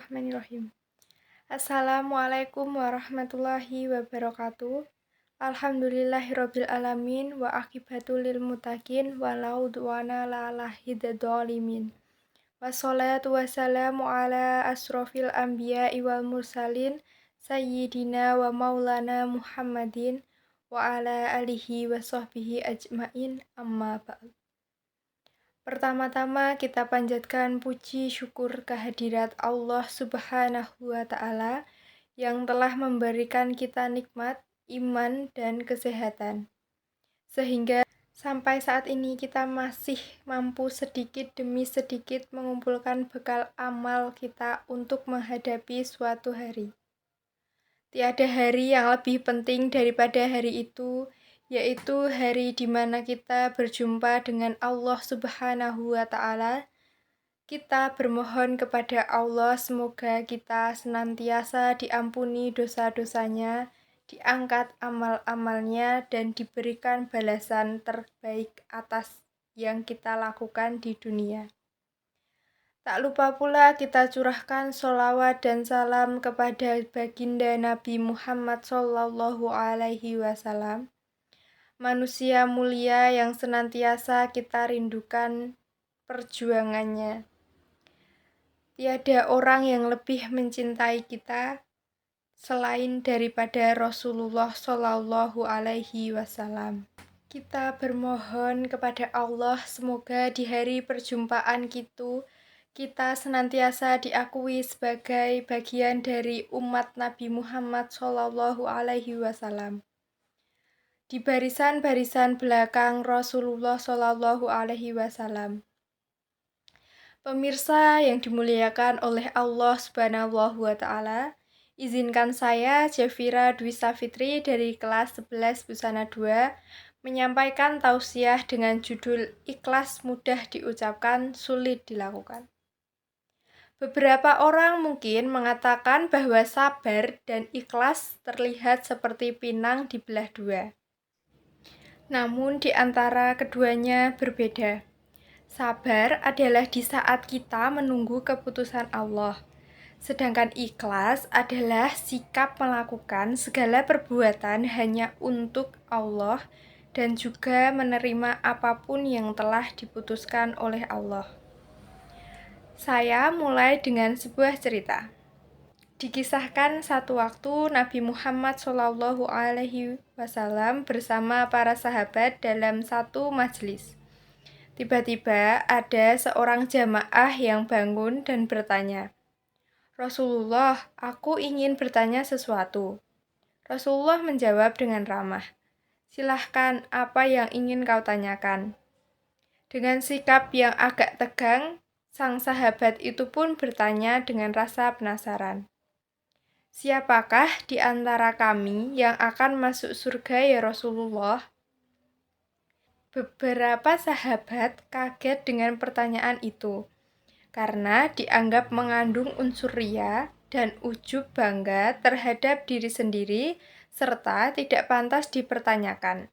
Bismillahirrahmanirrahim. Assalamualaikum warahmatullahi wabarakatuh. Alhamdulillahirabbil alamin wa aqibatul lil muttaqin wa la udwana la hiddzalimin. Wassalatu wassalamu ala asrofil anbiya'i wal mursalin sayyidina wa maulana Muhammadin wa ala alihi wa sahbihi ajmain amma ba'd. Pertama-tama kita panjatkan puji syukur kehadirat Allah Subhanahu wa Ta'ala yang telah memberikan kita nikmat, iman, dan kesehatan. Sehingga sampai saat ini kita masih mampu sedikit demi sedikit mengumpulkan bekal amal kita untuk menghadapi suatu hari. Tiada hari yang lebih penting daripada hari itu, yaitu hari di mana kita berjumpa dengan Allah Subhanahu wa Ta'ala. Kita bermohon kepada Allah semoga kita senantiasa diampuni dosa-dosanya, diangkat amal-amalnya, dan diberikan balasan terbaik atas yang kita lakukan di dunia. Tak lupa pula kita curahkan sholawat dan salam kepada baginda Nabi Muhammad SAW, manusia mulia yang senantiasa kita rindukan perjuangannya. Tiada orang yang lebih mencintai kita selain daripada Rasulullah SAW. Kita bermohon kepada Allah semoga di hari perjumpaan kita senantiasa diakui sebagai bagian dari umat Nabi Muhammad SAW. Di barisan-barisan belakang Rasulullah SAW. Pemirsa yang dimuliakan oleh Allah Subhanahu wa Ta'ala, izinkan saya, Jafira Dwi Safitri dari kelas 11 Busana 2, menyampaikan tausiah dengan judul Ikhlas mudah diucapkan, sulit dilakukan. Beberapa orang mungkin mengatakan bahwa sabar dan ikhlas terlihat seperti pinang dibelah dua. Namun di antara keduanya berbeda. Sabar adalah di saat kita menunggu keputusan Allah. Sedangkan ikhlas adalah sikap melakukan segala perbuatan hanya untuk Allah dan juga menerima apapun yang telah diputuskan oleh Allah. Saya mulai dengan sebuah cerita. Dikisahkan satu waktu Nabi Muhammad SAW bersama para sahabat dalam satu majelis. Tiba-tiba ada seorang jamaah yang bangun dan bertanya, "Rasulullah, aku ingin bertanya sesuatu." Rasulullah menjawab dengan ramah, "Silahkan, apa yang ingin kau tanyakan?" Dengan sikap yang agak tegang, sang sahabat itu pun bertanya dengan rasa penasaran. "Siapakah di antara kami yang akan masuk surga ya Rasulullah?" Beberapa sahabat kaget dengan pertanyaan itu, karena dianggap mengandung unsur riya dan ujub bangga terhadap diri sendiri, serta tidak pantas dipertanyakan.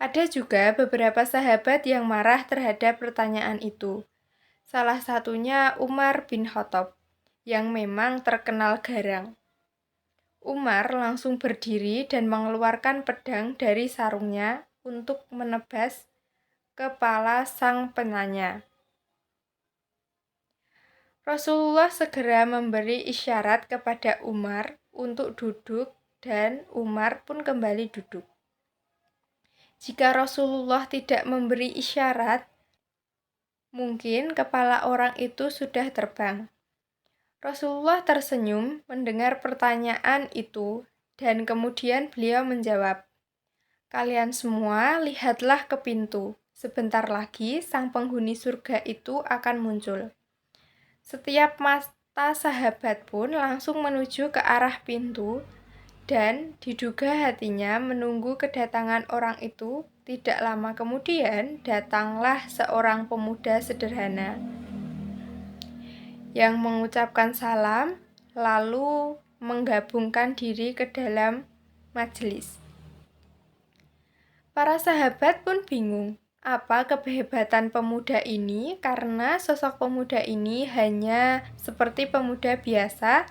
Ada juga beberapa sahabat yang marah terhadap pertanyaan itu. Salah satunya Umar bin Khattab, yang memang terkenal garang. Umar langsung berdiri dan mengeluarkan pedang dari sarungnya untuk menebas kepala sang penanya. Rasulullah segera memberi isyarat kepada Umar untuk duduk dan Umar pun kembali duduk. Jika Rasulullah tidak memberi isyarat, mungkin kepala orang itu sudah terbang. Rasulullah tersenyum mendengar pertanyaan itu dan kemudian beliau menjawab, "Kalian semua lihatlah ke pintu. Sebentar lagi sang penghuni surga itu akan muncul." Setiap mata sahabat pun langsung menuju ke arah pintu dan diduga hatinya menunggu kedatangan orang itu. Tidak lama kemudian datanglah seorang pemuda sederhana yang mengucapkan salam lalu menggabungkan diri ke dalam majelis. Para sahabat pun bingung, Apa kehebatan pemuda ini? Karena sosok pemuda ini hanya seperti pemuda biasa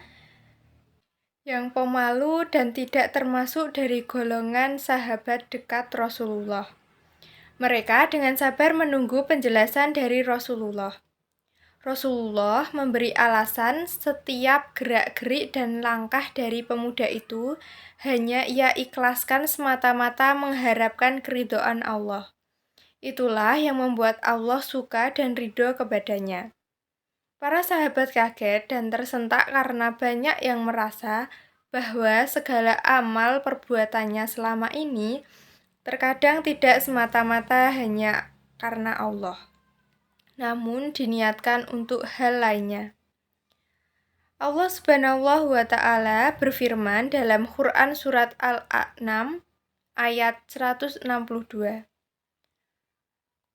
yang pemalu dan tidak termasuk dari golongan sahabat dekat Rasulullah. Mereka dengan sabar menunggu penjelasan dari Rasulullah. Rasulullah memberi alasan setiap gerak-gerik dan langkah dari pemuda itu hanya ia ikhlaskan semata-mata mengharapkan keridhaan Allah. Itulah yang membuat Allah suka dan ridho kepadanya. Para sahabat kaget dan tersentak karena banyak yang merasa bahwa segala amal perbuatannya selama ini terkadang tidak semata-mata hanya karena Allah, namun diniatkan untuk hal lainnya. Allah Subhanahu wa Ta'ala berfirman dalam Quran Surat Al-An'am ayat 162.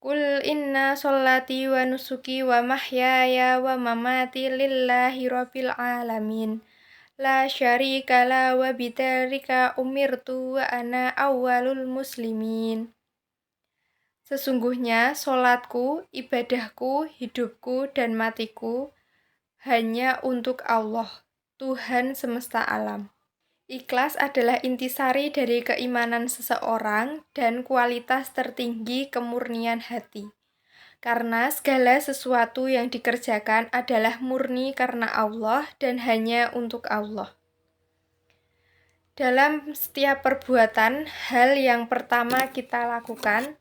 Qul inna sholati wa nusuki wa mahyaya wa mamati lillahi rabbil alamin. La syarika la wa bidzalika umirtu wa ana awwalul muslimin. Sesungguhnya sholatku, ibadahku, hidupku, dan matiku hanya untuk Allah, Tuhan semesta alam. Ikhlas adalah intisari dari keimanan seseorang dan kualitas tertinggi kemurnian hati. Karena segala sesuatu yang dikerjakan adalah murni karena Allah dan hanya untuk Allah. Dalam setiap perbuatan, hal yang pertama kita lakukan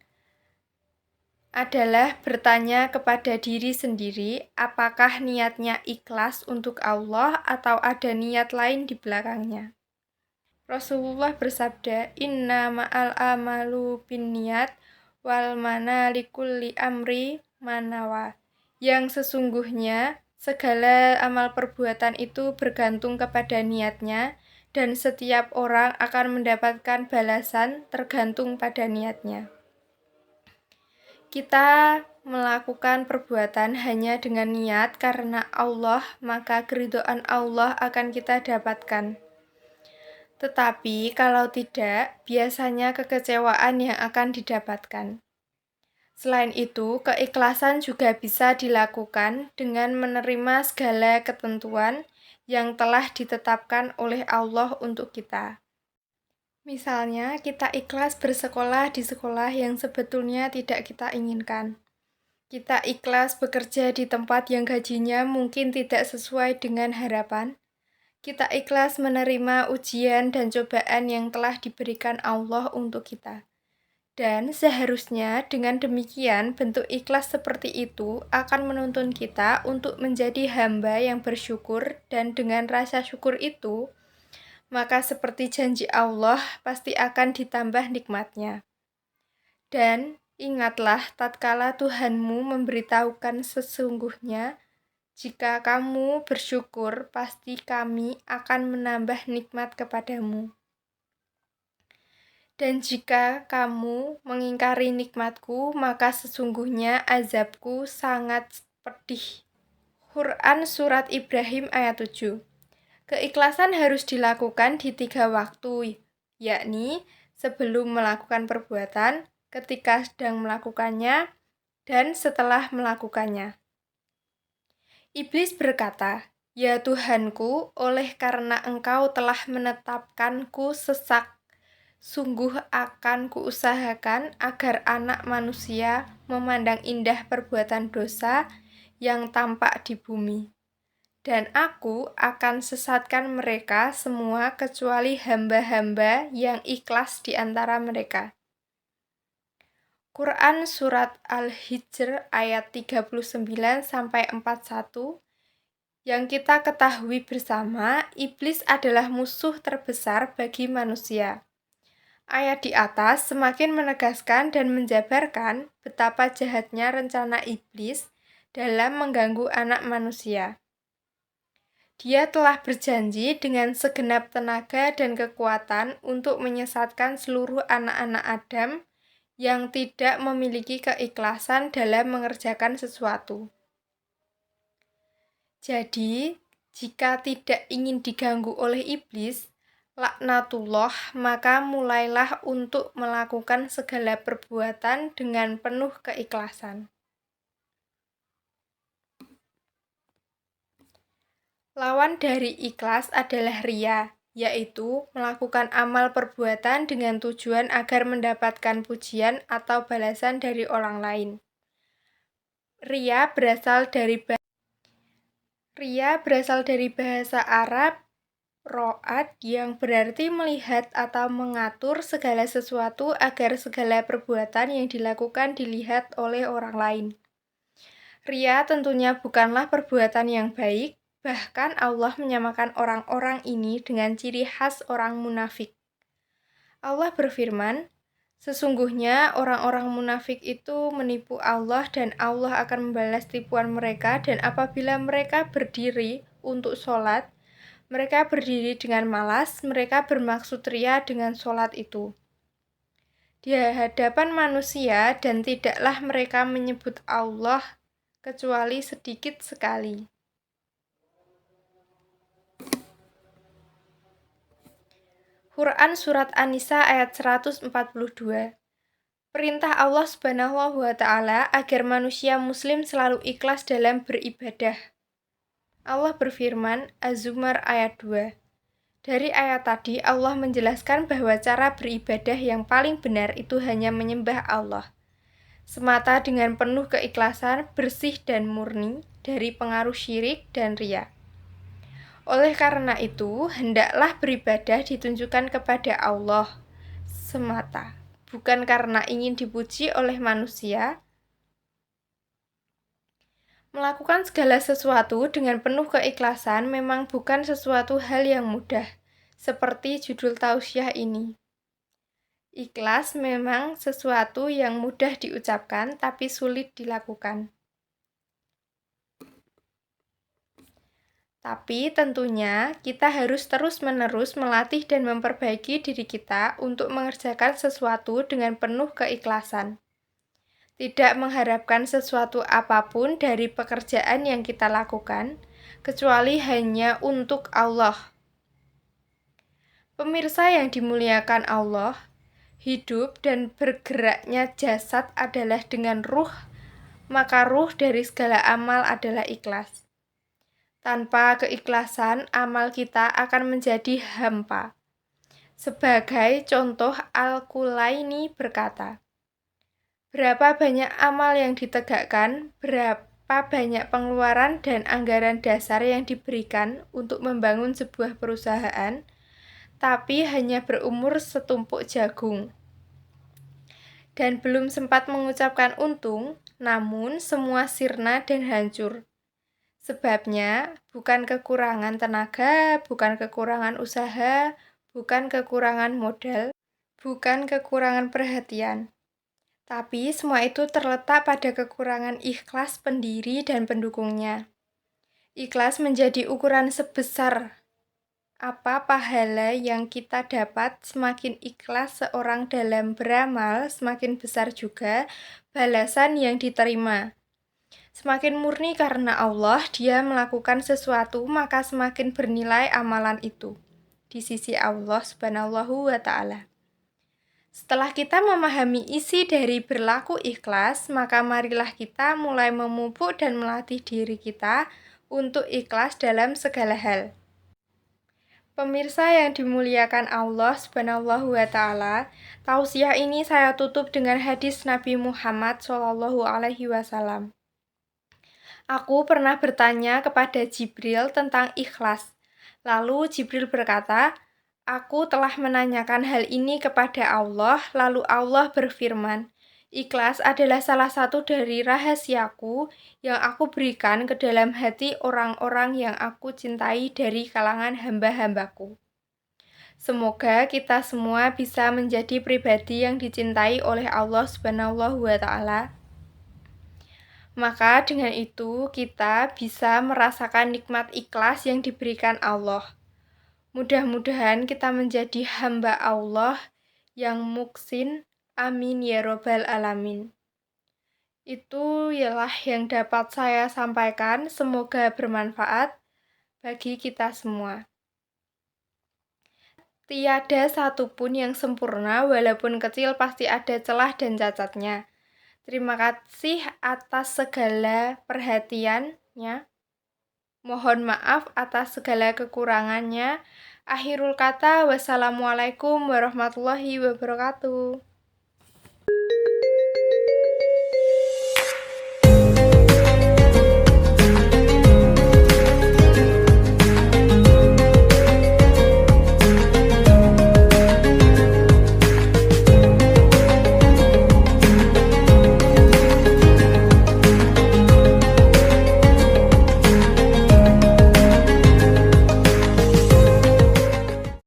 adalah bertanya kepada diri sendiri apakah niatnya ikhlas untuk Allah atau ada niat lain di belakangnya. Rasulullah bersabda, "Inna ma'al amalu binniyat wal mana likulli amri manawa." Yang sesungguhnya segala amal perbuatan itu bergantung kepada niatnya dan setiap orang akan mendapatkan balasan tergantung pada niatnya. Kita melakukan perbuatan hanya dengan niat karena Allah, maka keridhaan Allah akan kita dapatkan. Tetapi kalau tidak, biasanya kekecewaan yang akan didapatkan. Selain itu, keikhlasan juga bisa dilakukan dengan menerima segala ketentuan yang telah ditetapkan oleh Allah untuk kita. Misalnya, kita ikhlas bersekolah di sekolah yang sebetulnya tidak kita inginkan. Kita ikhlas bekerja di tempat yang gajinya mungkin tidak sesuai dengan harapan. Kita ikhlas menerima ujian dan cobaan yang telah diberikan Allah untuk kita. Dan seharusnya dengan demikian bentuk ikhlas seperti itu akan menuntun kita untuk menjadi hamba yang bersyukur, dan dengan rasa syukur itu maka seperti janji Allah pasti akan ditambah nikmatnya. Dan ingatlah tatkala Tuhanmu memberitahukan sesungguhnya jika kamu bersyukur pasti kami akan menambah nikmat kepadamu. Dan jika kamu mengingkari nikmatku maka sesungguhnya azabku sangat pedih. Quran Surat Ibrahim ayat 7. Keikhlasan harus dilakukan di 3 waktu, yakni sebelum melakukan perbuatan, ketika sedang melakukannya, dan setelah melakukannya. Iblis berkata, "Ya Tuhanku, oleh karena Engkau telah menetapkanku sesat, sungguh akan kuusahakan agar anak manusia memandang indah perbuatan dosa yang tampak di bumi. Dan aku akan sesatkan mereka semua kecuali hamba-hamba yang ikhlas di antara mereka." Quran Surat Al-Hijr ayat 39-41. Yang kita ketahui bersama, iblis adalah musuh terbesar bagi manusia. Ayat di atas semakin menegaskan dan menjabarkan betapa jahatnya rencana iblis dalam mengganggu anak manusia. Dia telah berjanji dengan segenap tenaga dan kekuatan untuk menyesatkan seluruh anak-anak Adam yang tidak memiliki keikhlasan dalam mengerjakan sesuatu. Jadi, jika tidak ingin diganggu oleh iblis, laknatullah, maka mulailah untuk melakukan segala perbuatan dengan penuh keikhlasan. Lawan dari ikhlas adalah riya, yaitu melakukan amal perbuatan dengan tujuan agar mendapatkan pujian atau balasan dari orang lain. Riya berasal dari bahasa Arab ro'at yang berarti melihat atau mengatur segala sesuatu agar segala perbuatan yang dilakukan dilihat oleh orang lain. Riya tentunya bukanlah perbuatan yang baik, bahkan Allah menyamakan orang-orang ini dengan ciri khas orang munafik. Allah berfirman, sesungguhnya orang-orang munafik itu menipu Allah dan Allah akan membalas tipuan mereka, dan apabila mereka berdiri untuk sholat, mereka berdiri dengan malas, mereka bermaksud ria dengan sholat itu di hadapan manusia, dan tidaklah mereka menyebut Allah kecuali sedikit sekali. Quran Surat An-Nisa ayat 142. Perintah Allah Subhanahu wa Ta'ala agar manusia muslim selalu ikhlas dalam beribadah. Allah berfirman, Az-Zumar ayat 2. Dari ayat tadi, Allah menjelaskan bahwa cara beribadah yang paling benar itu hanya menyembah Allah semata dengan penuh keikhlasan, bersih dan murni dari pengaruh syirik dan riya. Oleh karena itu, hendaklah beribadah ditunjukkan kepada Allah semata, bukan karena ingin dipuji oleh manusia. Melakukan segala sesuatu dengan penuh keikhlasan memang bukan sesuatu hal yang mudah, seperti judul tausiah ini. Ikhlas memang sesuatu yang mudah diucapkan tapi sulit dilakukan. Tapi tentunya kita harus terus-menerus melatih dan memperbaiki diri kita untuk mengerjakan sesuatu dengan penuh keikhlasan. Tidak mengharapkan sesuatu apapun dari pekerjaan yang kita lakukan, kecuali hanya untuk Allah. Pemirsa yang dimuliakan Allah, hidup dan bergeraknya jasad adalah dengan ruh, maka ruh dari segala amal adalah ikhlas. Tanpa keikhlasan, amal kita akan menjadi hampa. Sebagai contoh, Al-Kulaini berkata, berapa banyak amal yang ditegakkan, berapa banyak pengeluaran dan anggaran dasar yang diberikan untuk membangun sebuah perusahaan, tapi hanya berumur setumpuk jagung. Dan belum sempat mengucapkan untung, namun semua sirna dan hancur. Sebabnya bukan kekurangan tenaga, bukan kekurangan usaha, bukan kekurangan modal, bukan kekurangan perhatian. Tapi semua itu terletak pada kekurangan ikhlas pendiri dan pendukungnya. Ikhlas menjadi ukuran sebesar apa pahala yang kita dapat. Semakin ikhlas seorang dalam beramal, semakin besar juga balasan yang diterima. Semakin murni karena Allah dia melakukan sesuatu, maka semakin bernilai amalan itu di sisi Allah Subhanahu wa Ta'ala. Setelah kita memahami isi dari berlaku ikhlas, maka marilah kita mulai memupuk dan melatih diri kita untuk ikhlas dalam segala hal. Pemirsa yang dimuliakan Allah Subhanahu wa Ta'ala, tausiah ini saya tutup dengan hadis Nabi Muhammad SAW. Aku pernah bertanya kepada Jibril tentang ikhlas. Lalu Jibril berkata, aku telah menanyakan hal ini kepada Allah, lalu Allah berfirman, ikhlas adalah salah satu dari rahasiaku yang aku berikan ke dalam hati orang-orang yang aku cintai dari kalangan hamba-hambaku. Semoga kita semua bisa menjadi pribadi yang dicintai oleh Allah Subhanahu wa Ta'ala. Maka dengan itu kita bisa merasakan nikmat ikhlas yang diberikan Allah. Mudah-mudahan kita menjadi hamba Allah yang muksin. Amin ya robbal alamin. Itu ialah yang dapat saya sampaikan. Semoga bermanfaat bagi kita semua. Tiada satupun yang sempurna, walaupun kecil pasti ada celah dan cacatnya. Terima kasih atas segala perhatiannya. Mohon maaf atas segala kekurangannya. Akhirul kata, wassalamualaikum warahmatullahi wabarakatuh.